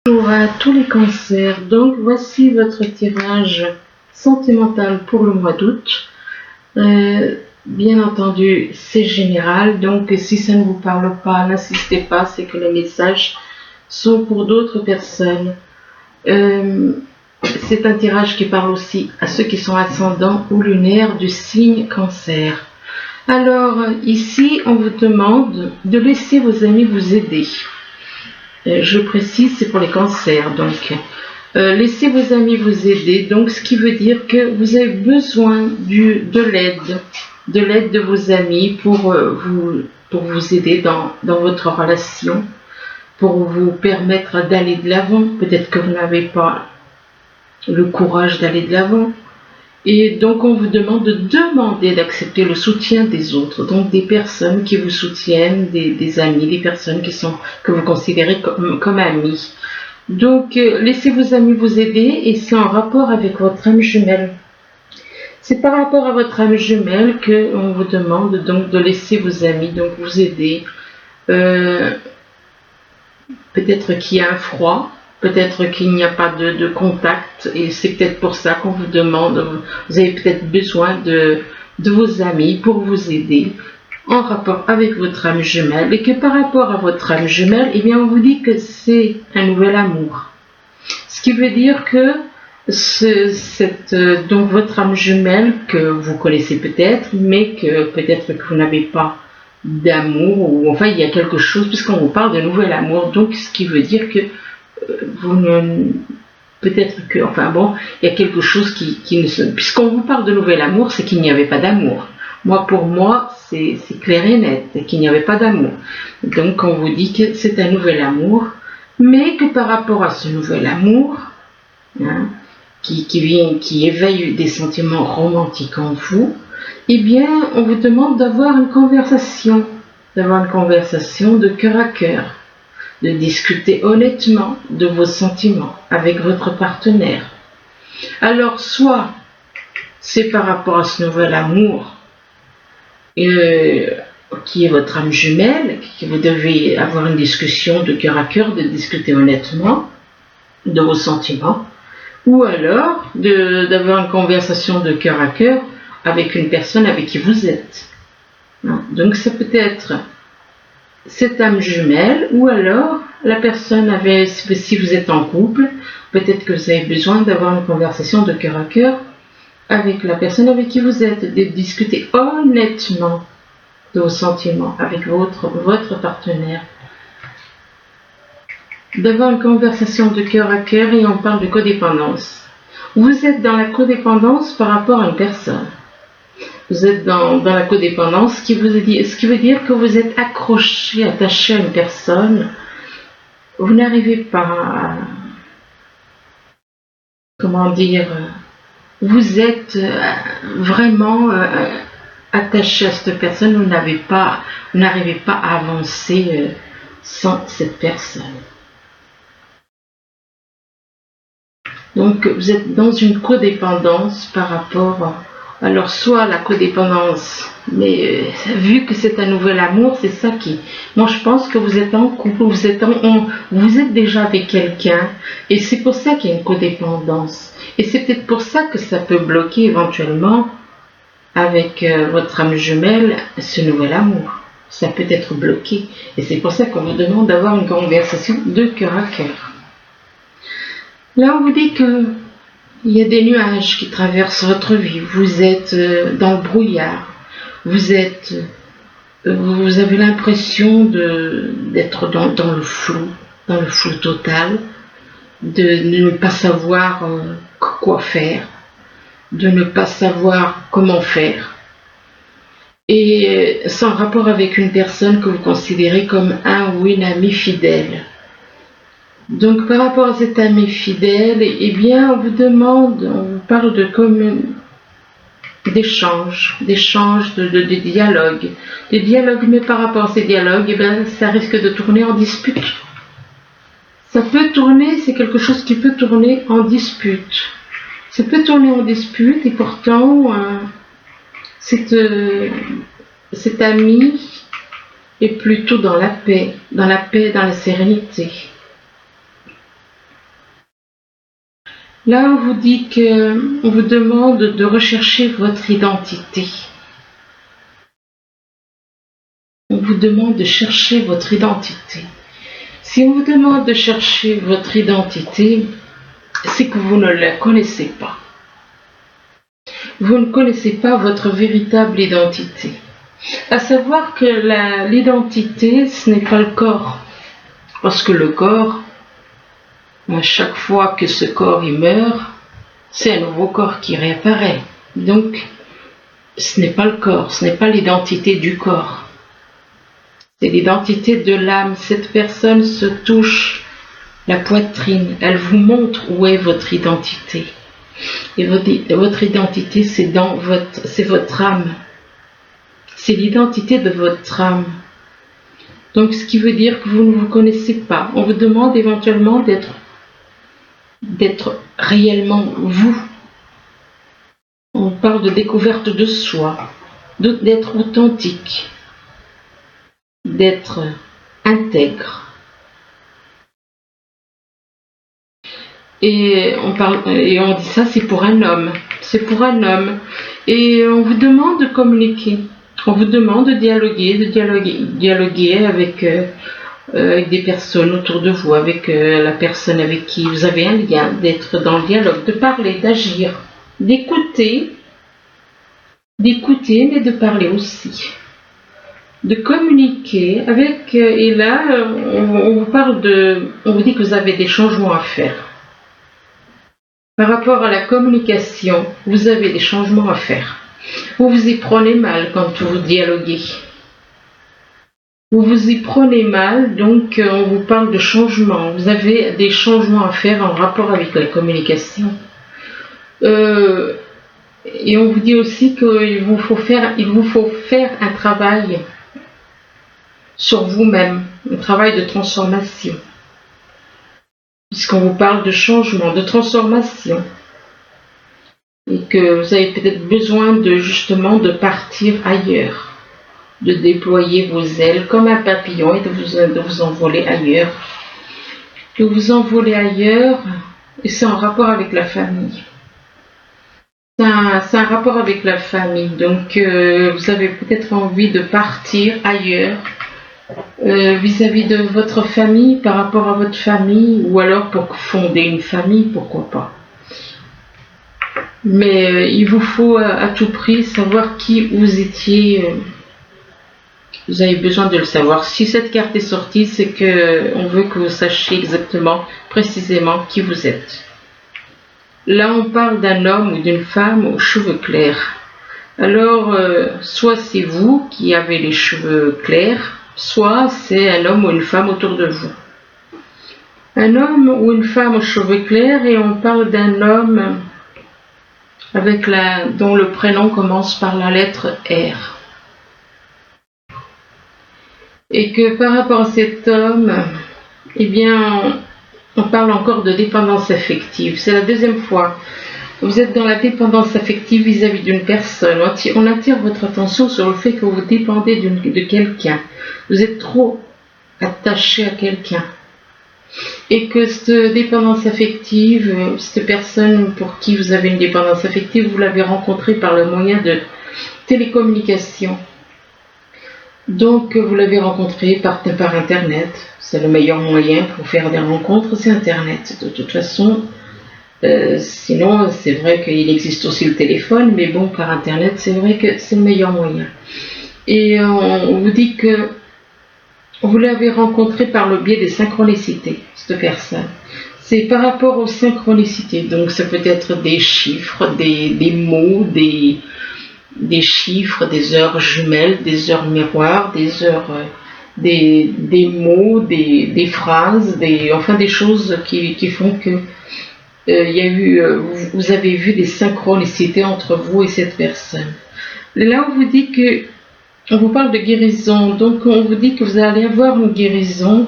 Bonjour à tous les cancers, donc voici votre tirage sentimental pour le mois d'août. Bien entendu, c'est général, donc si ça ne vous parle pas, n'insistez pas, c'est que les messages sont pour d'autres personnes. C'est un tirage qui parle aussi à ceux qui sont ascendants ou lunaires du signe cancer. Alors ici, on vous demande de laisser vos amis vous aider. Je précise, c'est pour les cancers, donc laissez vos amis vous aider, donc ce qui veut dire que vous avez besoin de l'aide de vos amis pour vous aider dans votre relation, pour vous permettre d'aller de l'avant. Peut-être que vous n'avez pas le courage d'aller de l'avant. Et donc on vous demande d'accepter le soutien des autres, donc des personnes qui vous soutiennent, des amis, des personnes que vous considérez comme amis. Donc laissez vos amis vous aider, et c'est en rapport avec votre âme jumelle. C'est par rapport à votre âme jumelle qu'on vous demande donc de laisser vos amis donc vous aider. Peut-être qu'il y a un froid. Peut-être qu'il n'y a pas de contact, et c'est peut-être pour ça qu'on vous demande, vous avez peut-être besoin de vos amis pour vous aider en rapport avec votre âme jumelle, et que par rapport à votre âme jumelle, eh bien on vous dit que c'est un nouvel amour. Ce qui veut dire que donc votre âme jumelle que vous connaissez peut-être, mais que peut-être que vous n'avez pas d'amour, ou enfin il y a quelque chose, puisqu'on vous parle de nouvel amour, donc ce qui veut dire que peut-être que, enfin bon, il y a quelque chose qui ne se... Puisqu'on vous parle de nouvel amour, c'est qu'il n'y avait pas d'amour. Pour moi, c'est clair et net, qu'il n'y avait pas d'amour. Donc on vous dit que c'est un nouvel amour, mais que par rapport à ce nouvel amour, hein, qui éveille des sentiments romantiques en vous, eh bien, on vous demande d'avoir une conversation de cœur à cœur, de discuter honnêtement de vos sentiments avec votre partenaire. Alors, soit c'est par rapport à ce nouvel amour qui est votre âme jumelle, que vous devez avoir une discussion de cœur à cœur, de discuter honnêtement de vos sentiments, ou alors d'avoir une conversation de cœur à cœur avec une personne avec qui vous êtes. Donc ça peut être cette âme jumelle, ou alors la personne si vous êtes en couple, peut-être que vous avez besoin d'avoir une conversation de cœur à cœur avec la personne avec qui vous êtes, de discuter honnêtement de vos sentiments avec votre partenaire, d'avoir une conversation de cœur à cœur. Et on parle de codépendance. Vous êtes dans la codépendance par rapport à une personne. Vous êtes dans la codépendance, ce qui veut dire que vous êtes attaché à une personne. Vous n'arrivez pas vous êtes vraiment attaché à cette personne, vous n'arrivez pas à avancer sans cette personne. Donc vous êtes dans une codépendance par rapport alors soit la codépendance, mais vu que c'est un nouvel amour, c'est ça qui... Moi je pense que vous êtes en couple, vous êtes déjà avec quelqu'un, et c'est pour ça qu'il y a une codépendance. Et c'est peut-être pour ça que ça peut bloquer éventuellement avec votre âme jumelle ce nouvel amour. Ça peut être bloqué, et c'est pour ça qu'on vous demande d'avoir une conversation de cœur à cœur. Là on vous dit que il y a des nuages qui traversent votre vie, vous êtes dans le brouillard, vous avez l'impression d'être dans le flou total, de ne pas savoir quoi faire, de ne pas savoir comment faire, et sans rapport avec une personne que vous considérez comme un ou une amie fidèle. Donc par rapport à cet ami fidèle, eh bien on vous parle d'échanges, de dialogues, mais par rapport à ces dialogues, eh bien ça risque de tourner en dispute. Ça peut tourner, c'est quelque chose qui peut tourner en dispute. Ça peut tourner en dispute, et pourtant cet ami est plutôt dans la paix, dans la sérénité. Là, on vous dit on vous demande de rechercher votre identité. On vous demande de chercher votre identité. Si on vous demande de chercher votre identité, c'est que vous ne la connaissez pas. Vous ne connaissez pas votre véritable identité. À savoir que l'identité, ce n'est pas le corps. Parce que le corps, à chaque fois que ce corps il meurt, c'est un nouveau corps qui réapparaît. Donc, ce n'est pas le corps, ce n'est pas l'identité du corps. C'est l'identité de l'âme. Cette personne se touche la poitrine, elle vous montre où est votre identité. Et votre identité, c'est votre âme. C'est l'identité de votre âme. Donc, ce qui veut dire que vous ne vous connaissez pas. On vous demande éventuellement d'être réellement vous. On parle de découverte de soi, d'être authentique, d'être intègre. Et on dit ça, c'est pour un homme. C'est pour un homme. Et on vous demande de communiquer. On vous demande de dialoguer avec des personnes autour de vous, avec la personne avec qui vous avez un lien, d'être dans le dialogue, de parler, d'agir, d'écouter, mais de parler aussi. De communiquer avec, et là, on vous dit que vous avez des changements à faire. Par rapport à la communication, vous avez des changements à faire. Vous vous y prenez mal quand vous dialoguez. Vous vous y prenez mal, donc on vous parle de changement. Vous avez des changements à faire en rapport avec la communication. Et on vous dit aussi qu'il vous faut faire un travail sur vous-même, un travail de transformation. Puisqu'on vous parle de changement, de transformation. Et que vous avez peut-être besoin justement de partir ailleurs, de déployer vos ailes comme un papillon et de vous envoler ailleurs. Que vous envolez ailleurs, et c'est en rapport avec la famille. C'est un rapport avec la famille, donc vous avez peut-être envie de partir ailleurs vis-à-vis de votre famille, par rapport à votre famille, ou alors pour fonder une famille, pourquoi pas. Mais il vous faut à tout prix savoir qui vous étiez. Vous avez besoin de le savoir. Si cette carte est sortie, c'est qu'on veut que vous sachiez exactement, précisément qui vous êtes. Là, on parle d'un homme ou d'une femme aux cheveux clairs. Alors, soit c'est vous qui avez les cheveux clairs, soit c'est un homme ou une femme autour de vous. Un homme ou une femme aux cheveux clairs, et on parle d'un homme dont le prénom commence par la lettre R. Et que par rapport à cet homme, eh bien, on parle encore de dépendance affective. C'est la deuxième fois. Vous êtes dans la dépendance affective vis-à-vis d'une personne. On attire votre attention sur le fait que vous dépendez de quelqu'un. Vous êtes trop attaché à quelqu'un. Et que cette dépendance affective, cette personne pour qui vous avez une dépendance affective, vous l'avez rencontrée par le moyen de télécommunication. Donc vous l'avez rencontrée par Internet. C'est le meilleur moyen pour faire des rencontres, c'est Internet. De toute façon, sinon c'est vrai qu'il existe aussi le téléphone, mais bon, par Internet, c'est vrai que c'est le meilleur moyen. Et on vous dit que vous l'avez rencontré par le biais des synchronicités, cette personne. C'est par rapport aux synchronicités, donc ça peut être des chiffres, des mots, des chiffres, des heures jumelles, des heures miroirs, des heures, des mots, des phrases, enfin des choses qui font que vous avez vu des synchronicités entre vous et cette personne. Là, on vous dit que on vous parle de guérison, donc on vous dit que vous allez avoir une guérison.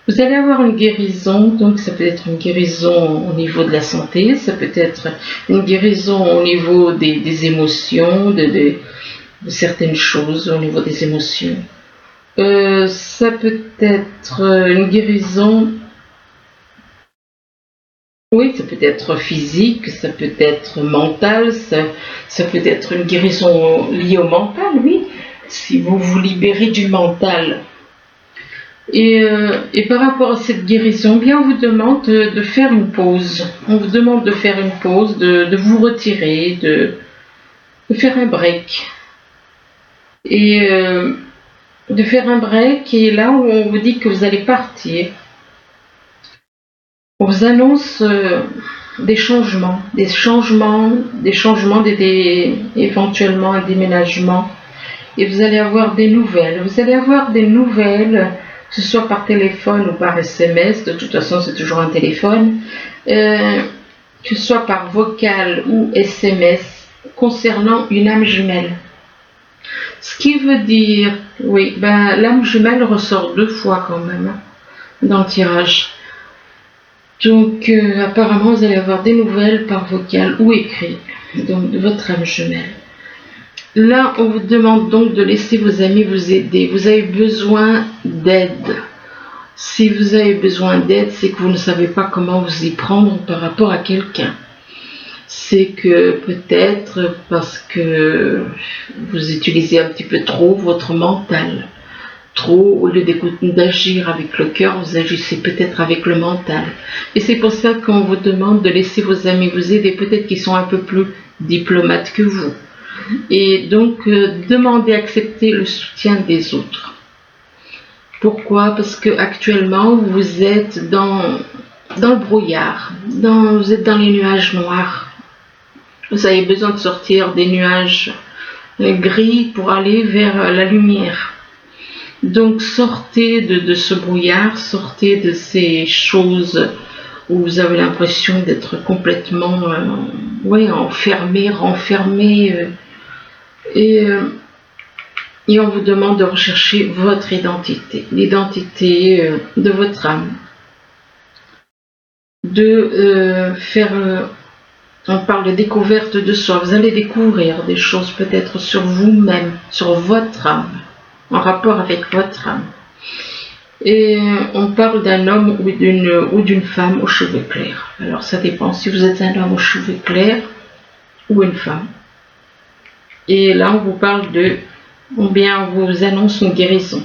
Vous allez avoir une guérison, donc ça peut être une guérison au niveau de la santé, ça peut être une guérison au niveau des émotions, de certaines choses au niveau des émotions. Ça peut être une guérison Oui, ça peut être physique, ça peut être mental, ça peut être une guérison liée au mental, oui. Si vous vous libérez du mental. Et par rapport à cette guérison, bien on vous demande de faire une pause. On vous demande de faire une pause, de vous retirer, de faire un break. Et de faire un break, et là où on vous dit que vous allez partir, on vous annonce des changements, éventuellement un déménagement, et vous allez avoir des nouvelles. Vous allez avoir des nouvelles, que ce soit par téléphone ou par SMS, de toute façon c'est toujours un téléphone, que ce soit par vocal ou SMS, concernant une âme jumelle. Ce qui veut dire, oui, l'âme jumelle ressort 2 fois quand même dans le tirage. Donc apparemment vous allez avoir des nouvelles par vocal ou écrit, donc de votre âme jumelle. Là on vous demande donc de laisser vos amis vous aider. Vous avez besoin d'aide. Si vous avez besoin d'aide, c'est que vous ne savez pas comment vous y prendre par rapport à quelqu'un. C'est que peut-être parce que vous utilisez un petit peu trop votre mental. Trop, au lieu d'agir avec le cœur, vous agissez peut-être avec le mental. Et c'est pour ça qu'on vous demande de laisser vos amis vous aider, peut-être qu'ils sont un peu plus diplomates que vous. Et donc, demandez, accepter le soutien des autres. Pourquoi? Parce que actuellement vous êtes dans le brouillard, vous êtes dans les nuages noirs. Vous avez besoin de sortir des nuages gris pour aller vers la lumière. Donc sortez de ce brouillard, sortez de ces choses où vous avez l'impression d'être complètement enfermé, renfermé. Et on vous demande de rechercher votre identité, l'identité de votre âme. On parle de découverte de soi. Vous allez découvrir des choses peut-être sur vous-même, sur votre âme, en rapport avec votre âme. Et on parle d'un homme ou d'une femme aux cheveux clairs. Alors ça dépend si vous êtes un homme aux cheveux clairs ou une femme. Et là on vous parle on vous annonce une guérison.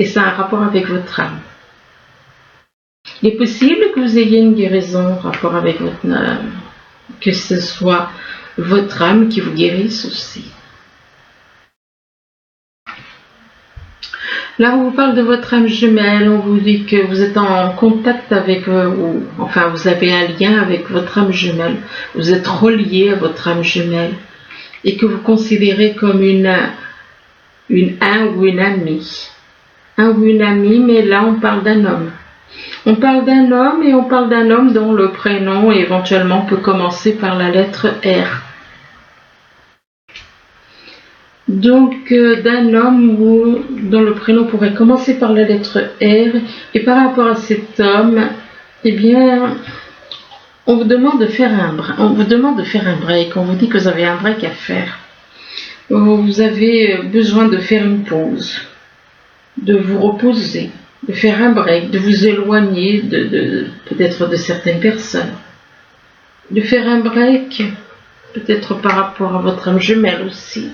Et ça a un rapport avec votre âme. Il est possible que vous ayez une guérison en rapport avec votre âme, que ce soit votre âme qui vous guérisse aussi. Là, on vous parle de votre âme jumelle, on vous dit que vous êtes en contact avec, vous avez un lien avec votre âme jumelle, vous êtes relié à votre âme jumelle, et que vous considérez comme un ou une amie. Un ou une amie, mais là, on parle d'un homme. On parle d'un homme et on parle d'un homme dont le prénom éventuellement peut commencer par la lettre R. Donc d'un homme dont le prénom pourrait commencer par la lettre R, et par rapport à cet homme, eh bien, on vous demande de faire un break, on vous dit que vous avez un break à faire. Vous avez besoin de faire une pause, de vous reposer, de faire un break, de vous éloigner peut-être de certaines personnes, de faire un break, peut-être par rapport à votre âme jumelle aussi.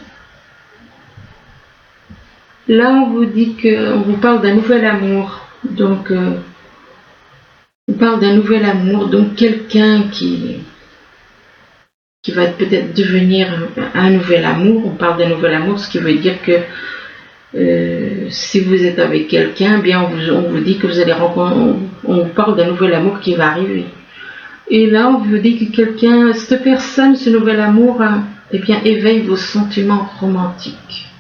Là, on vous dit qu'on vous parle d'un nouvel amour, donc on parle d'un nouvel amour, donc quelqu'un qui va peut-être devenir un nouvel amour. On parle d'un nouvel amour, ce qui veut dire que si vous êtes avec quelqu'un, bien on vous dit que vous allez rencontrer, on vous parle d'un nouvel amour qui va arriver. Et là, on vous dit que cette personne, ce nouvel amour, éveille vos sentiments romantiques.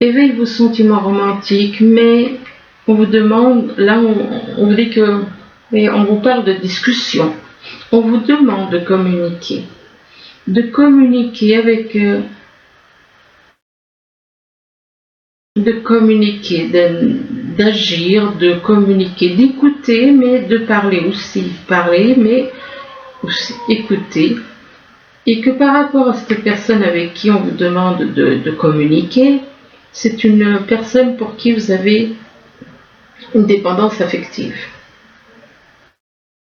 Éveille vos sentiments romantiques, mais on vous demande, là on vous dit on vous parle de discussion, on vous demande de communiquer avec, d'agir, de communiquer, d'écouter, mais de parler, mais aussi écouter, et que par rapport à cette personne avec qui on vous demande de communiquer, c'est une personne pour qui vous avez une dépendance affective.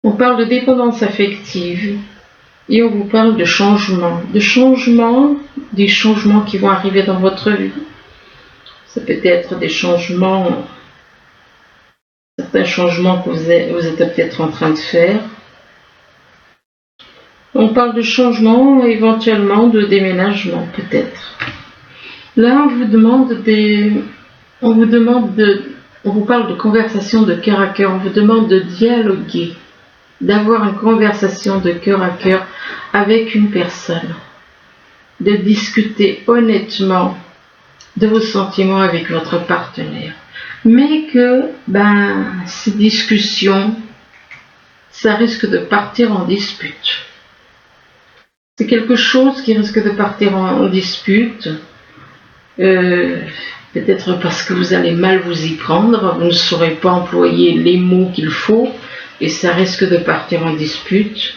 On parle de dépendance affective et on vous parle de changement, des changements qui vont arriver dans votre vie. Ça peut être des changements, certains changements que vous êtes peut-être en train de faire. On parle de changement, éventuellement de déménagement peut-être. Là, on vous parle de conversation de cœur à cœur, on vous demande de dialoguer, d'avoir une conversation de cœur à cœur avec une personne, de discuter honnêtement de vos sentiments avec votre partenaire. Mais que, ces discussions, ça risque de partir en dispute. C'est quelque chose qui risque de partir en dispute, peut-être parce que vous allez mal vous y prendre, vous ne saurez pas employer les mots qu'il faut, et ça risque de partir en dispute.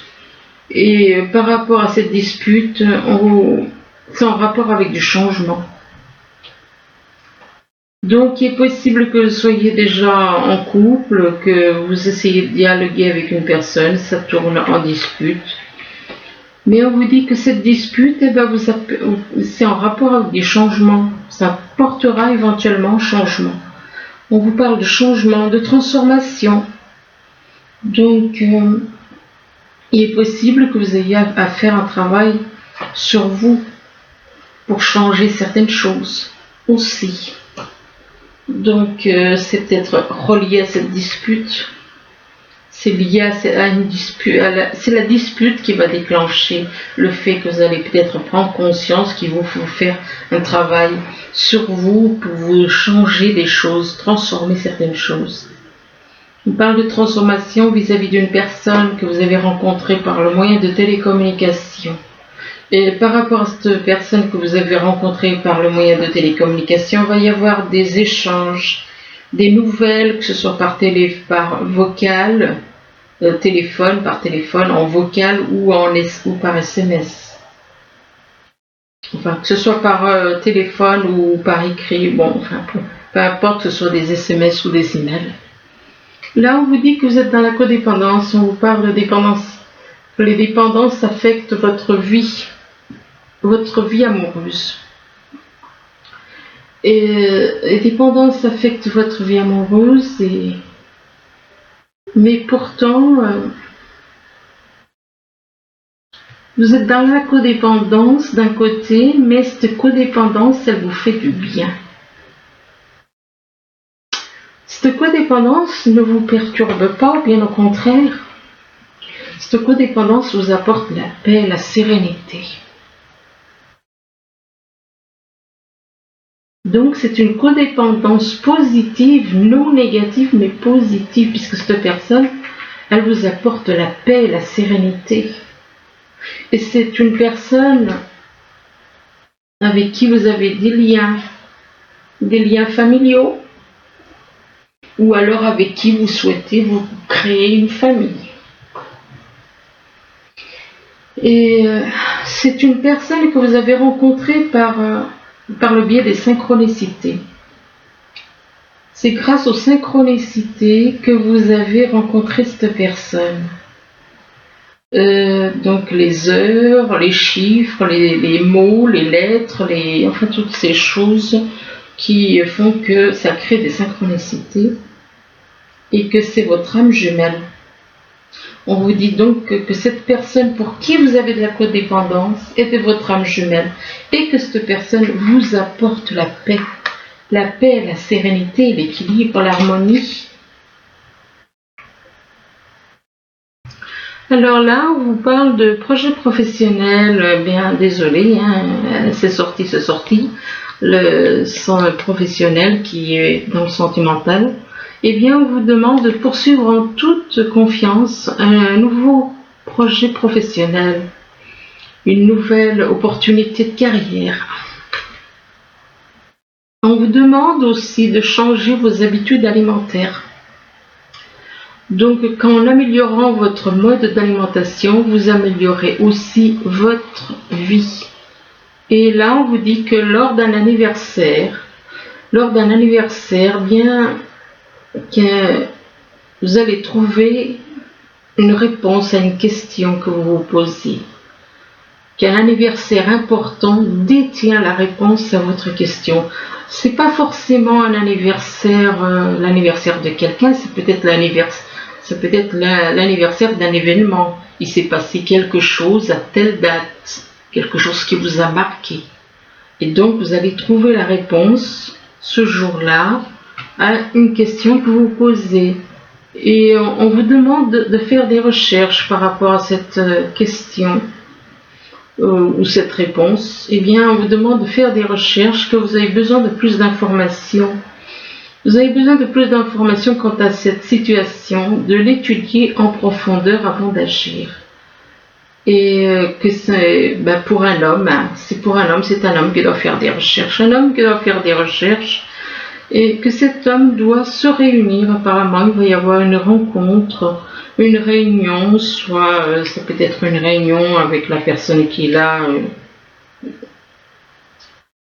Et par rapport à cette dispute, c'est en rapport avec du changement. Donc il est possible que vous soyez déjà en couple, que vous essayez de dialoguer avec une personne, ça tourne en dispute. Mais on vous dit que cette dispute, c'est en rapport avec des changements. Ça portera éventuellement changement. On vous parle de changement, de transformation. Donc, il est possible que vous ayez à faire un travail sur vous pour changer certaines choses aussi. Donc, c'est peut-être relié à cette dispute. C'est lié à une dispute, c'est la dispute qui va déclencher le fait que vous allez peut-être prendre conscience qu'il vous faut faire un travail sur vous pour vous changer des choses, transformer certaines choses. On parle de transformation vis-à-vis d'une personne que vous avez rencontrée par le moyen de télécommunication. Et par rapport à cette personne que vous avez rencontrée par le moyen de télécommunication, il va y avoir des échanges, des nouvelles, que ce soit par vocal, par téléphone, en vocal ou par SMS. Enfin, que ce soit par téléphone ou par écrit, peu importe que ce soit des SMS ou des emails. Là, on vous dit que vous êtes dans la codépendance, on vous parle de dépendance. Les dépendances affectent votre vie amoureuse. Et les dépendances affectent votre vie amoureuse, mais pourtant, vous êtes dans la codépendance d'un côté, mais cette codépendance, elle vous fait du bien. Cette codépendance ne vous perturbe pas, bien au contraire. Cette codépendance vous apporte la paix, la sérénité. Donc c'est une codépendance positive, non négative, mais positive, puisque cette personne, elle vous apporte la paix, la sérénité. Et c'est une personne avec qui vous avez des liens familiaux, ou alors avec qui vous souhaitez vous créer une famille. Et c'est une personne que vous avez rencontrée par le biais des synchronicités. C'est grâce aux synchronicités que vous avez rencontré cette personne. Donc les heures, les chiffres, les mots, les lettres, toutes ces choses qui font que ça crée des synchronicités et que c'est votre âme jumelle. On vous dit donc que cette personne pour qui vous avez de la codépendance est de votre âme jumelle et que cette personne vous apporte la paix, la sérénité, l'équilibre, l'harmonie. Alors là, on vous parle de projet professionnel, désolé, c'est sorti, son professionnel qui est dans le sentimental. On vous demande de poursuivre en toute confiance un nouveau projet professionnel, une nouvelle opportunité de carrière. On vous demande aussi de changer vos habitudes alimentaires. Donc, qu'en améliorant votre mode d'alimentation, vous améliorez aussi votre vie. Et là, on vous dit que lors d'un anniversaire, que vous allez trouver une réponse à une question que vous vous posez. Qu'un anniversaire important détient la réponse à votre question. C'est pas forcément un anniversaire, l'anniversaire de quelqu'un, c'est peut-être l'anniversaire d'un événement. Il s'est passé quelque chose à telle date, quelque chose qui vous a marqué. Et donc vous allez trouver la réponse ce jour-là à une question que vous posez. Et on vous demande de faire des recherches par rapport à cette question ou cette réponse. Eh bien, on vous demande de faire des recherches, que vous avez besoin de plus d'informations. Vous avez besoin de plus d'informations quant à cette situation, de l'étudier en profondeur avant d'agir. Et que c'est pour un homme, c'est un homme qui doit faire des recherches. Un homme qui doit faire des recherches et que cet homme doit se réunir. Apparemment, il va y avoir une rencontre, une réunion, soit ça peut être une réunion avec la personne qui est là,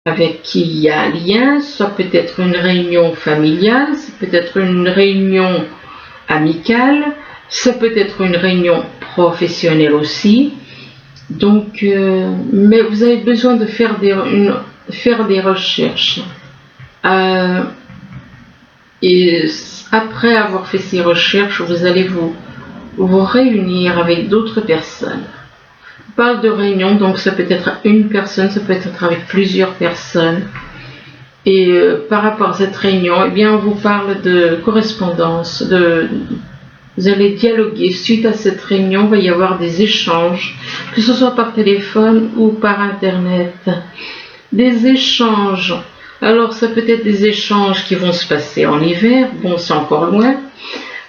avec qui il y a un lien, soit peut-être une réunion familiale, ça peut être une réunion amicale, ça peut être une réunion professionnelle aussi. Donc, mais vous avez besoin de faire des recherches. Et après avoir fait ces recherches, vous allez vous réunir avec d'autres personnes. On parle de réunion, donc ça peut être une personne, ça peut être avec plusieurs personnes. Et par rapport à cette réunion, eh bien, on vous parle de correspondance, vous allez dialoguer. Suite à cette réunion, il va y avoir des échanges, que ce soit par téléphone ou par Internet. Des échanges. Alors, ça peut être des échanges qui vont se passer en hiver. Bon, c'est encore loin.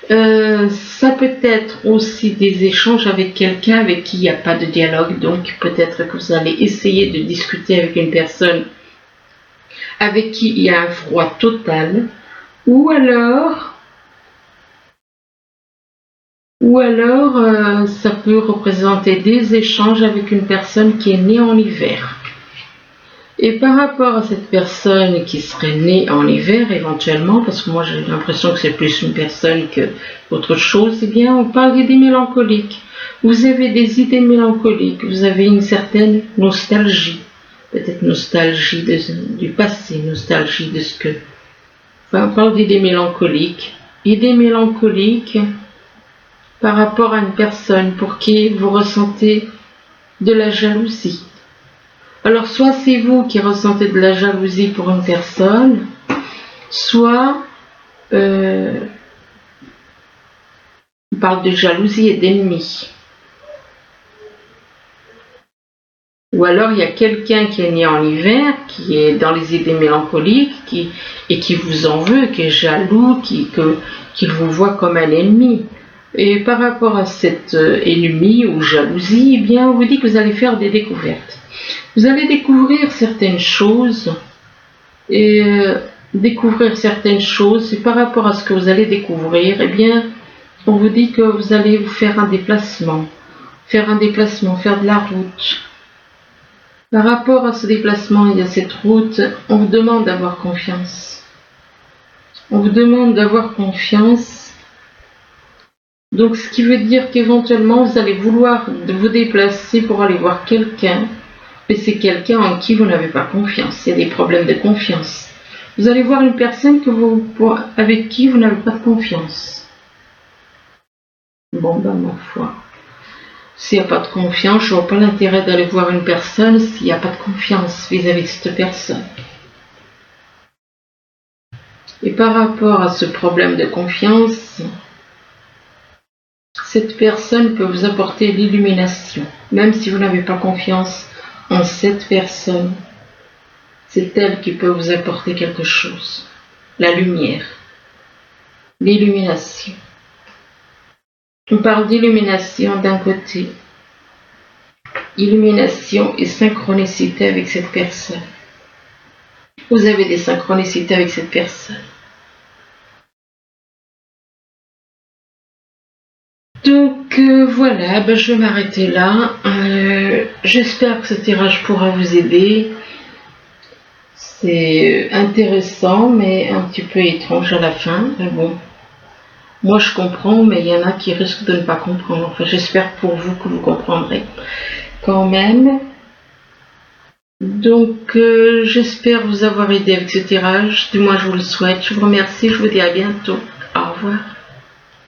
Ça peut être aussi des échanges avec quelqu'un avec qui il n'y a pas de dialogue. Donc, peut-être que vous allez essayer de discuter avec une personne avec qui il y a un froid total. Ou alors, ça peut représenter des échanges avec une personne qui est née en hiver. Et par rapport à cette personne qui serait née en hiver éventuellement, parce que moi j'ai l'impression que c'est plus une personne que autre chose, eh bien on parle d'idées mélancoliques. Vous avez des idées mélancoliques, vous avez une certaine nostalgie, peut-être nostalgie du passé, nostalgie de ce que... Enfin, on parle d'idées mélancoliques. Idées mélancoliques par rapport à une personne pour qui vous ressentez de la jalousie. Alors, soit c'est vous qui ressentez de la jalousie pour une personne, soit on parle de jalousie et d'ennemi. Ou alors, il y a quelqu'un qui est né en hiver, qui est dans les idées mélancoliques, et qui vous en veut, qui est jaloux, qui vous voit comme un ennemi. Et par rapport à cet ennemi ou jalousie, eh bien, on vous dit que vous allez faire des découvertes. Vous allez découvrir certaines choses et par rapport à ce que vous allez découvrir, eh bien, on vous dit que vous allez vous faire un déplacement, faire de la route. Par rapport à ce déplacement et à cette route, on vous demande d'avoir confiance. On vous demande d'avoir confiance. Donc, ce qui veut dire qu'éventuellement, vous allez vouloir vous déplacer pour aller voir quelqu'un. Mais c'est quelqu'un en qui vous n'avez pas confiance. Il y a des problèmes de confiance. Vous allez voir une personne avec qui vous n'avez pas de confiance. Bon, ma foi. S'il n'y a pas de confiance, je ne vois pas l'intérêt d'aller voir une personne s'il n'y a pas de confiance vis-à-vis de cette personne. Et par rapport à ce problème de confiance, cette personne peut vous apporter l'illumination, même si vous n'avez pas confiance en cette personne. C'est elle qui peut vous apporter quelque chose. La lumière. L'illumination. On parle d'illumination d'un côté. Illumination et synchronicité avec cette personne. Vous avez des synchronicités avec cette personne. Donc voilà, je vais m'arrêter là. J'espère que ce tirage pourra vous aider. C'est intéressant, mais un petit peu étrange à la fin. Mais bon, Moi, je comprends, mais il y en a qui risquent de ne pas comprendre. Enfin, j'espère pour vous que vous comprendrez quand même. Donc, j'espère vous avoir aidé avec ce tirage. Du moins, je vous le souhaite. Je vous remercie. Je vous dis à bientôt. Au revoir.